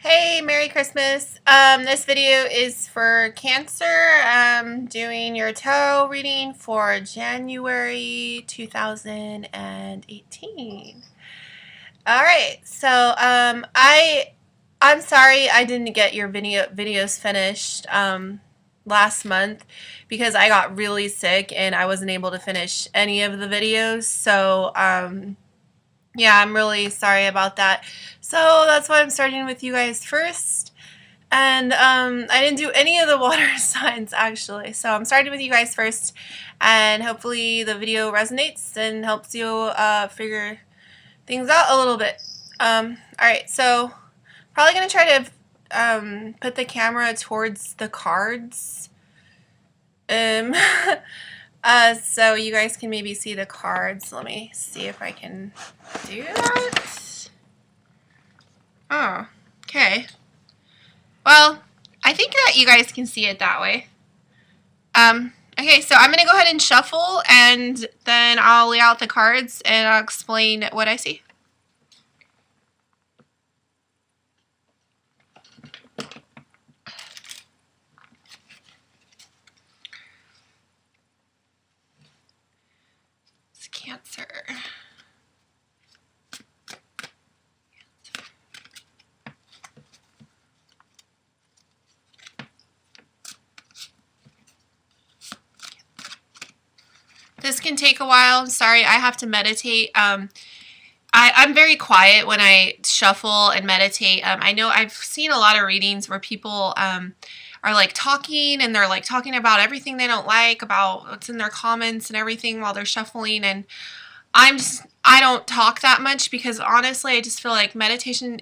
Hey, Merry Christmas. This video is for Cancer. I'm doing your tarot reading for January 2018. All right. So, I'm sorry I didn't get your videos finished last month because I got really sick and I wasn't able to finish any of the videos. So, yeah, I'm really sorry about that. So that's why I'm starting with you guys first. And I didn't do any of the water signs actually. So I'm starting with you guys first. And hopefully the video resonates and helps you figure things out a little bit. Alright, so probably going to try to put the camera towards the cards. So you guys can maybe see the cards. Let me see if I can do that. Oh, okay. Well, I think that you guys can see it that way. Okay, so I'm going to go ahead and shuffle, and then I'll lay out the cards, and I'll explain what I see. It's Cancer. This can take a while. Sorry, I have to meditate. I'm very quiet when I shuffle and meditate. I know I've seen a lot of readings where people are like talking, and they're like talking about everything they don't like, about what's in their comments and everything while they're shuffling, and I don't talk that much because honestly I just feel like meditation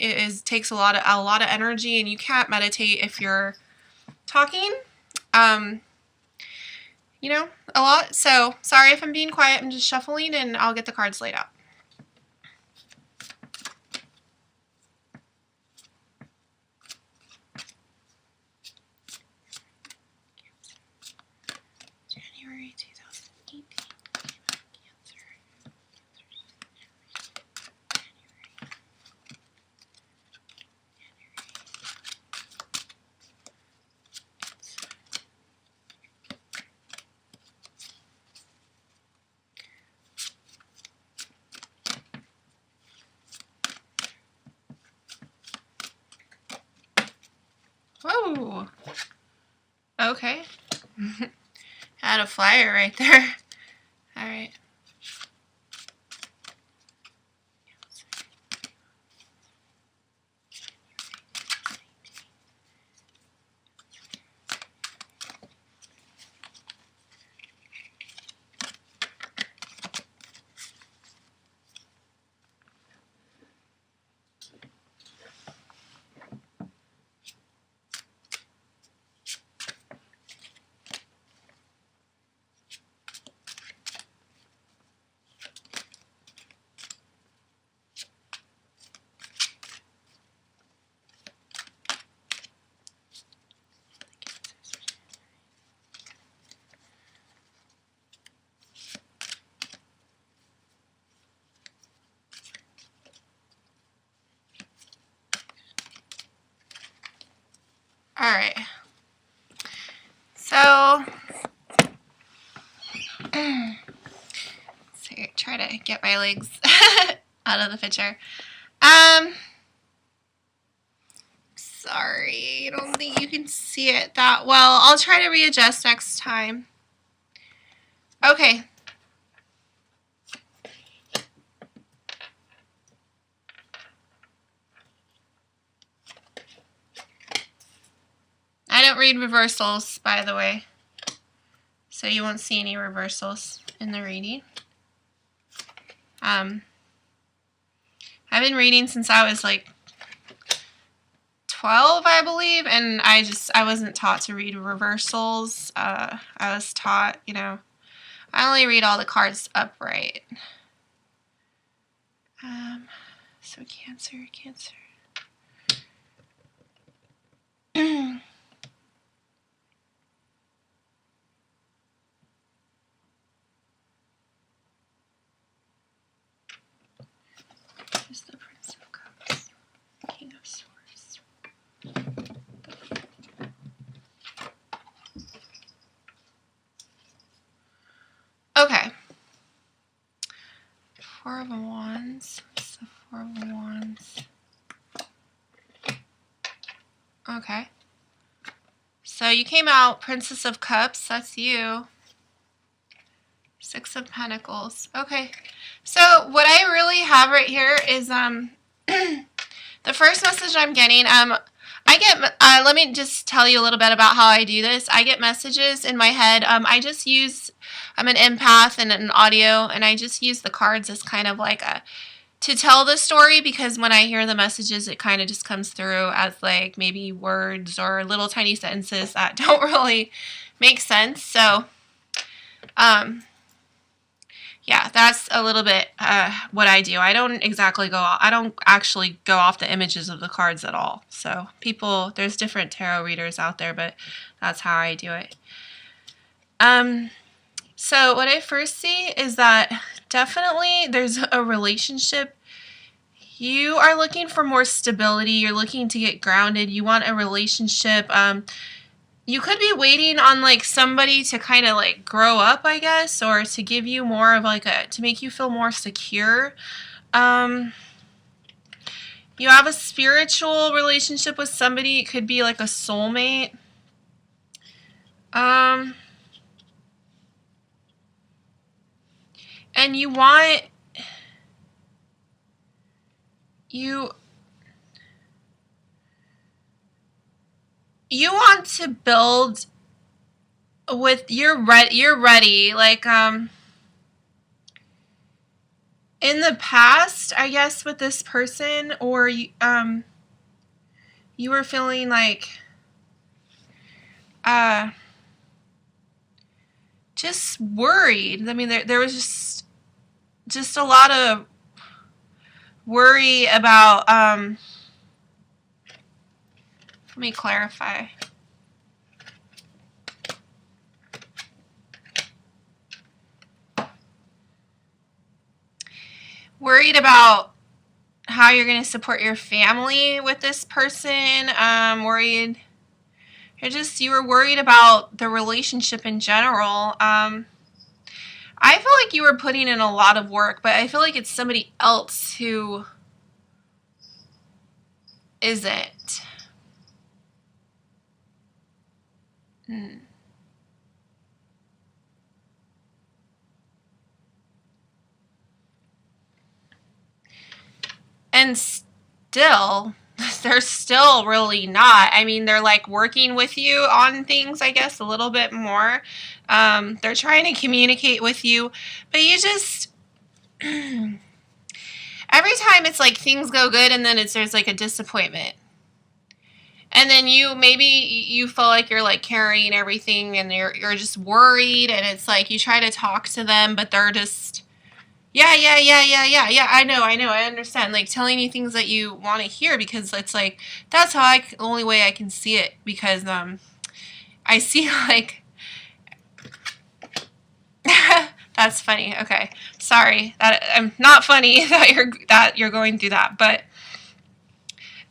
takes a lot of energy, and you can't meditate if you're talking. You know, a lot. So sorry if I'm being quiet. I'm just shuffling, and I'll get the cards laid out. January 2018. Cancer. Whoa. Okay. Had a flyer right there. All right. All right. So, try to get my legs out of the picture. Sorry, I don't think you can see it that well. I'll try to readjust next time. Okay. I don't read reversals, by the way, so you won't see any reversals in the reading. I've been reading since I was like 12, I believe, and I wasn't taught to read reversals. I was taught, you know, I only read all the cards upright. So Cancer. Here's the Prince of Cups, King of Swords. Okay. So you came out Princess of Cups. That's you. Six of Pentacles. Okay. So what I really have right here is the first message I'm getting, I get, let me just tell you a little bit about how I do this. I get messages in my head. I just use, I'm an empath and an audio, and I just use the cards as kind of like to tell the story, because when I hear the messages, it kind of just comes through as like maybe words or little tiny sentences that don't really make sense. So, yeah, that's a little bit what I do. I don't actually go off the images of the cards at all. So there's different tarot readers out there, but that's how I do it. So what I first see is that definitely there's a relationship. You are looking for more stability. You're looking to get grounded. You want a relationship. You could be waiting on like somebody to kind of like grow up, I guess, or to give you more of like to make you feel more secure. You have a spiritual relationship with somebody. It could be like a soulmate. And you want to build with you're ready like in the past, I guess, with this person, or you were feeling like just worried. I mean, there was just a lot of worry about let me clarify. Worried about how you're going to support your family with this person. Worried. You were worried about the relationship in general. I feel like you were putting in a lot of work, but I feel like it's somebody else who isn't. And still, they're still really not. I mean, they're like working with you on things, I guess, a little bit more. They're trying to communicate with you, but you just every time it's like things go good and then there's like a disappointment. And then you feel like you're like carrying everything and you're just worried, and it's like you try to talk to them, but they're just yeah, I know, I understand. Like telling you things that you want to hear, because it's like that's how the only way I can see it, because I see like that's funny. Okay, sorry, that I'm not funny that you're going through that, but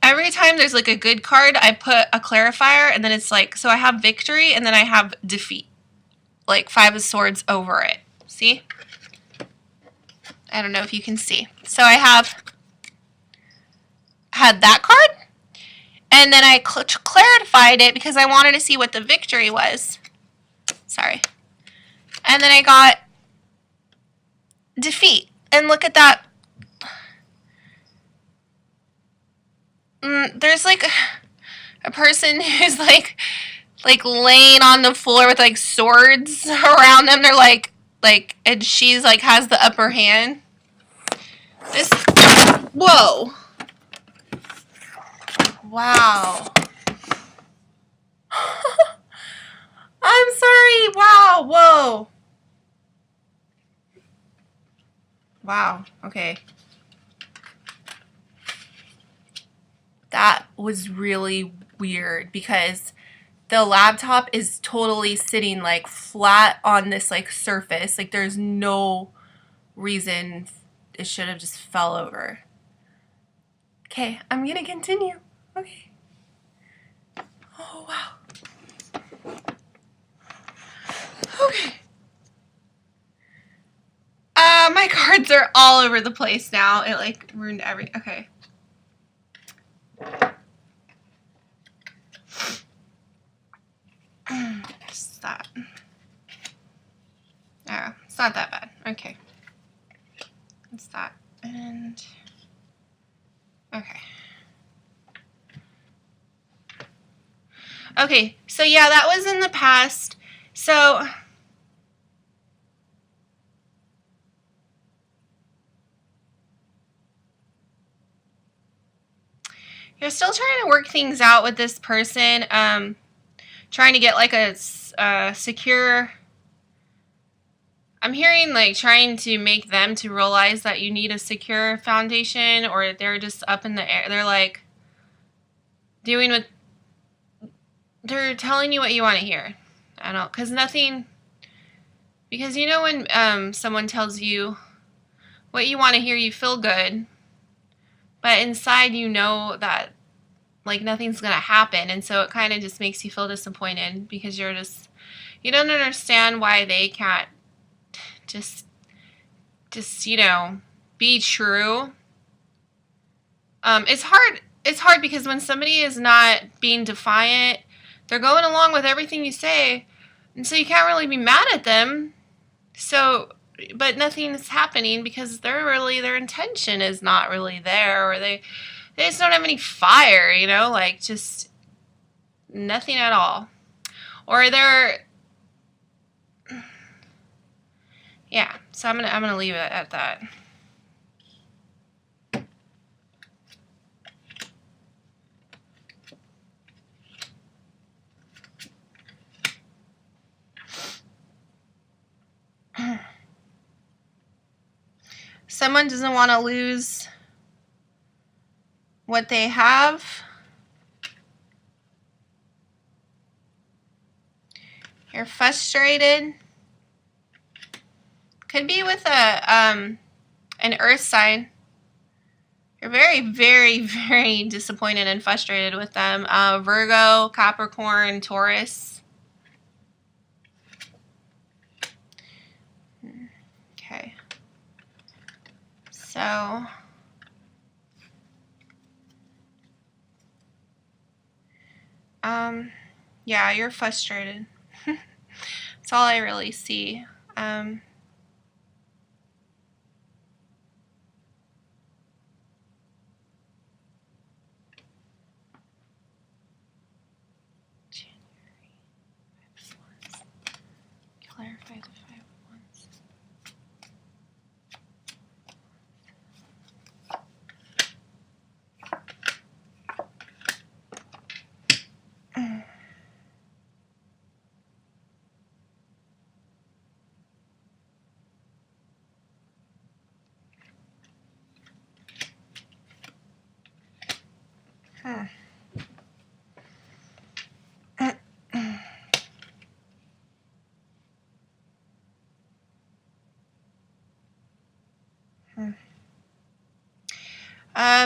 every time there's like a good card, I put a clarifier, and then it's like, so I have victory and then I have defeat, like 5 of Swords over it. See? I don't know if you can see. So I had that card, and then I clarified it because I wanted to see what the victory was. Sorry. And then I got defeat. And look at that. There's like a person who's like laying on the floor with like swords around them. They're like, and she's like has the upper hand. Whoa. Wow. I'm sorry. Wow. Whoa. Wow. Okay. That was really weird, because the laptop is totally sitting like flat on this like surface. Like there's no reason it should have just fell over. Okay, I'm gonna continue. Okay. Oh, wow. Okay. My cards are all over the place now. It like ruined okay. It's not that bad. Okay. What's that? And okay. Okay, so yeah, that was in the past. So you're still trying to work things out with this person, trying to get like a secure. I'm hearing like trying to make them to realize that you need a secure foundation, or they're just up in the air. They're like doing what they're telling you what you want to hear. I don't, because nothing, because you know when someone tells you what you want to hear, you feel good, but inside you know that like nothing's gonna happen, and so it kind of just makes you feel disappointed because you don't understand why they can't just you know, be true. It's hard because when somebody is not being defiant, they're going along with everything you say, and so you can't really be mad at them. So, but nothing's happening because their intention is not really there, or they just don't have any fire, you know, like just nothing at all. Or they're, yeah, so I'm gonna leave it at that. Someone doesn't want to lose what they have. You're frustrated. Could be with an earth sign. You're very, very, very disappointed and frustrated with them. Virgo, Capricorn, Taurus. Okay. So, yeah, you're frustrated. That's all I really see. Clarify the 5 of Wands.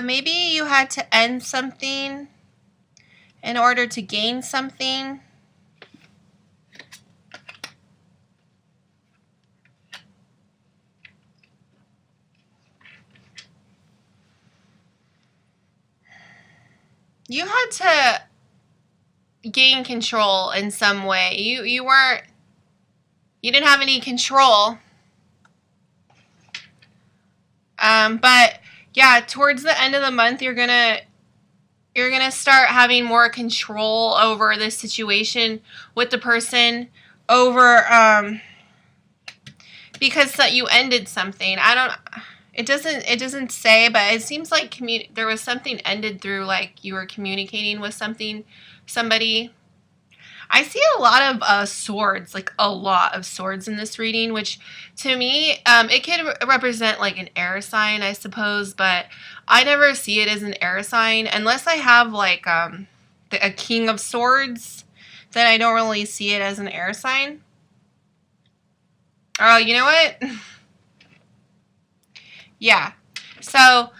Maybe you had to end something in order to gain something. You had to gain control in some way. You didn't have any control. But yeah, towards the end of the month, you're gonna start having more control over this situation with the person, over because you ended something. It doesn't say, but it seems like there was something ended through like you were communicating with somebody. I see a lot of swords, like a lot of swords in this reading, which to me, it could represent like an air sign, I suppose, but I never see it as an air sign unless I have like a king of swords. Then I don't really see it as an air sign. Oh, you know what? Yeah. So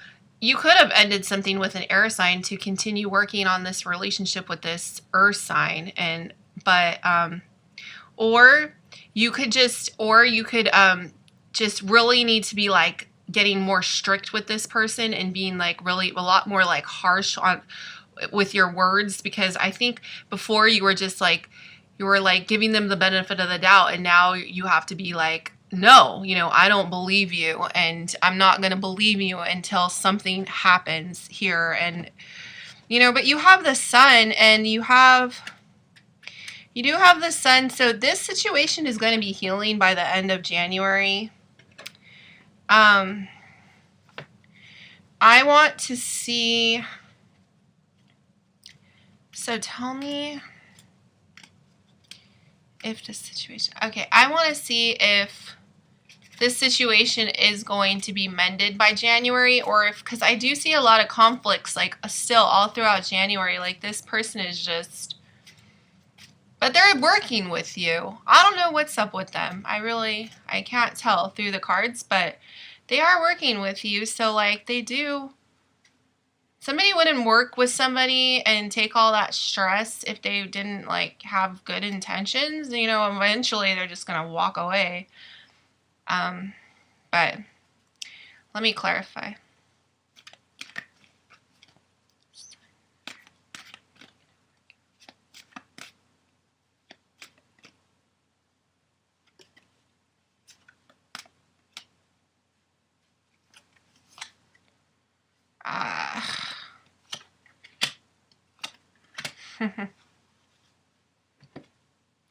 you could have ended something with an air sign to continue working on this relationship with this earth sign, or you could just really need to be like getting more strict with this person and being like really a lot more like harsh with your words, because I think before you were just like, you were like giving them the benefit of the doubt, and now you have to be like no, you know, I don't believe you, and I'm not going to believe you until something happens here. And, you know, but you have the sun, and you do have the sun, so this situation is going to be healing by the end of January. I want to see, so tell me if this situation, okay, I want to see if this situation is going to be mended by January, or if, because I do see a lot of conflicts, like, still all throughout January, like, this person is just, but they're working with you. I don't know what's up with them. I can't tell through the cards, but they are working with you, so, like, they do, somebody wouldn't work with somebody and take all that stress if they didn't, like, have good intentions. You know, eventually they're just going to walk away. But let me clarify.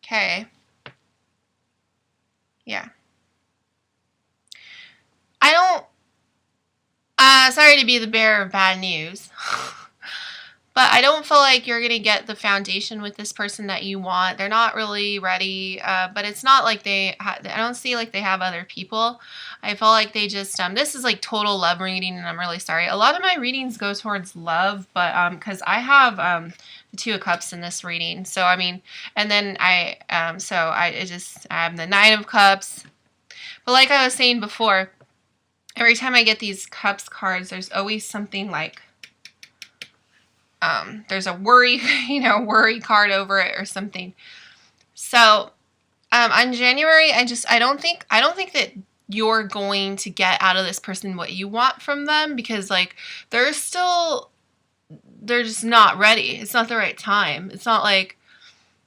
Okay. Yeah. I don't, sorry to be the bearer of bad news, but I don't feel like you're going to get the foundation with this person that you want. They're not really ready, but it's not like I don't see like they have other people. I feel like they just, this is like total love reading, and I'm really sorry. A lot of my readings go towards love, but, because I have, the Two of Cups in this reading. So, I mean, and then I have the Nine of Cups. But like I was saying before, every time I get these Cups cards, there's always something like, there's a worry, worry card over it or something. So, on January, I don't think that you're going to get out of this person what you want from them, because, like, they're just not ready. It's not the right time. It's not like,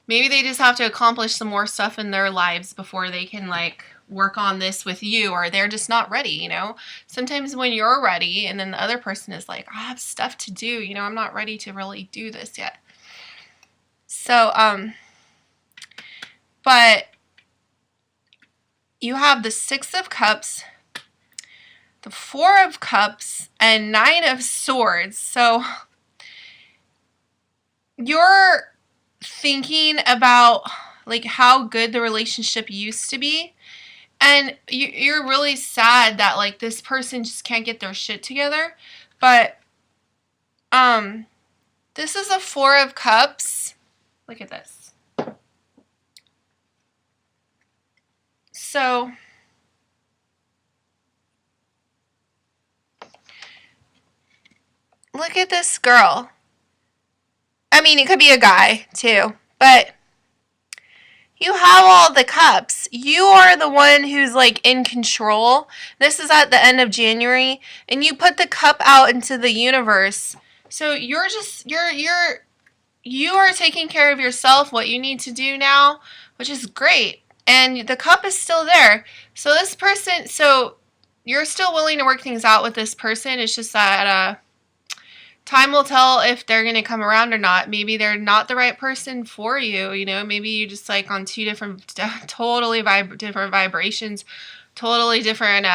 maybe they just have to accomplish some more stuff in their lives before they can, like, work on this with you, or they're just not ready, you know? Sometimes when you're ready and then the other person is like, I have stuff to do, you know, I'm not ready to really do this yet. So, but you have the Six of Cups, the Four of Cups, and Nine of Swords. So you're thinking about, like, how good the relationship used to be. And you're really sad that, like, this person just can't get their shit together. But, this is a Four of Cups. Look at this. So, look at this girl. I mean, it could be a guy, too. But you have all the cups. You are the one who's, like, in control. This is at the end of January, and you put the cup out into the universe. So you're just, you are taking care of yourself, what you need to do now, which is great. And the cup is still there. So this person, so you're still willing to work things out with this person. It's just that, time will tell if they're going to come around or not. Maybe they're not the right person for you, you know. Maybe you're just, like, on two different, totally different vibrations, totally different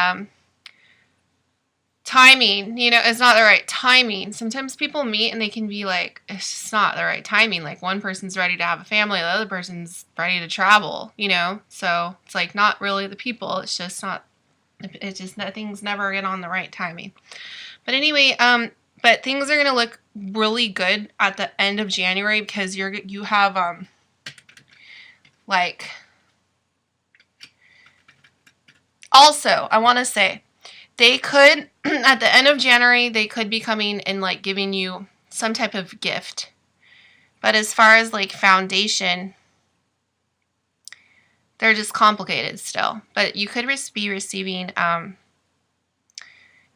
timing, you know. It's not the right timing. Sometimes people meet and they can be like, it's just not the right timing. Like, one person's ready to have a family, the other person's ready to travel, you know. So it's, like, not really the people. It's just not, it's just that things never get on the right timing. But anyway, but things are going to look really good at the end of January, because you have, like, also, I want to say, they could, at the end of January, they could be coming and, like, giving you some type of gift. But as far as, like, foundation, they're just complicated still. But you could be receiving,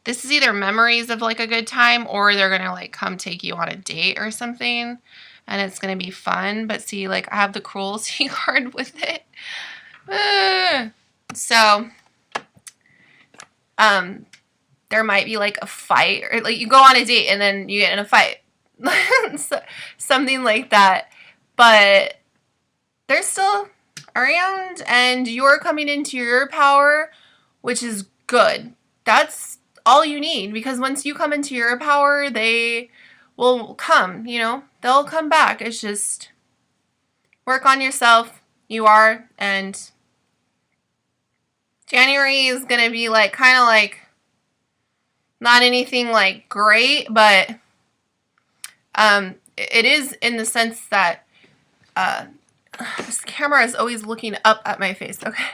this is either memories of, like, a good time, or they're going to, like, come take you on a date or something, and it's going to be fun. But see, like, I have the cruelty card with it. So, there might be like a fight, or like you go on a date and then you get in a fight. So, something like that. But they're still around and you're coming into your power, which is good. That's all you need, because once you come into your power, they will come, you know, they'll come back. It's just work on yourself. You are. And January is going to be like kind of like not anything like great, but it is in the sense that this camera is always looking up at my face. Okay.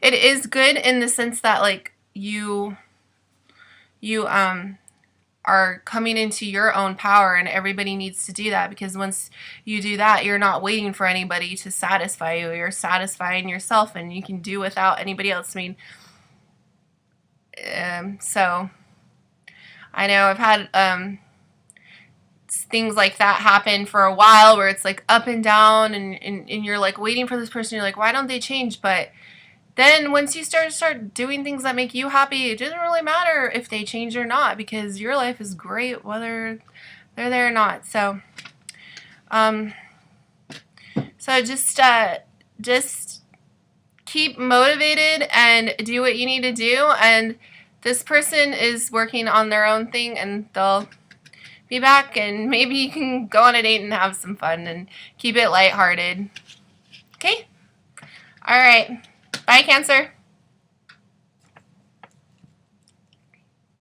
It is good in the sense that like you are coming into your own power, and everybody needs to do that, because once you do that, you're not waiting for anybody to satisfy you. You're satisfying yourself, and you can do without anybody else. I mean, so I know I've had things like that happen for a while, where it's like up and down, and you're like waiting for this person. You're like, why don't they change? But then once you start doing things that make you happy, it doesn't really matter if they change or not, because your life is great whether they're there or not. So just keep motivated and do what you need to do. And this person is working on their own thing, and they'll be back, and maybe you can go on a date and have some fun and keep it lighthearted. Okay? All right. Bye, Cancer.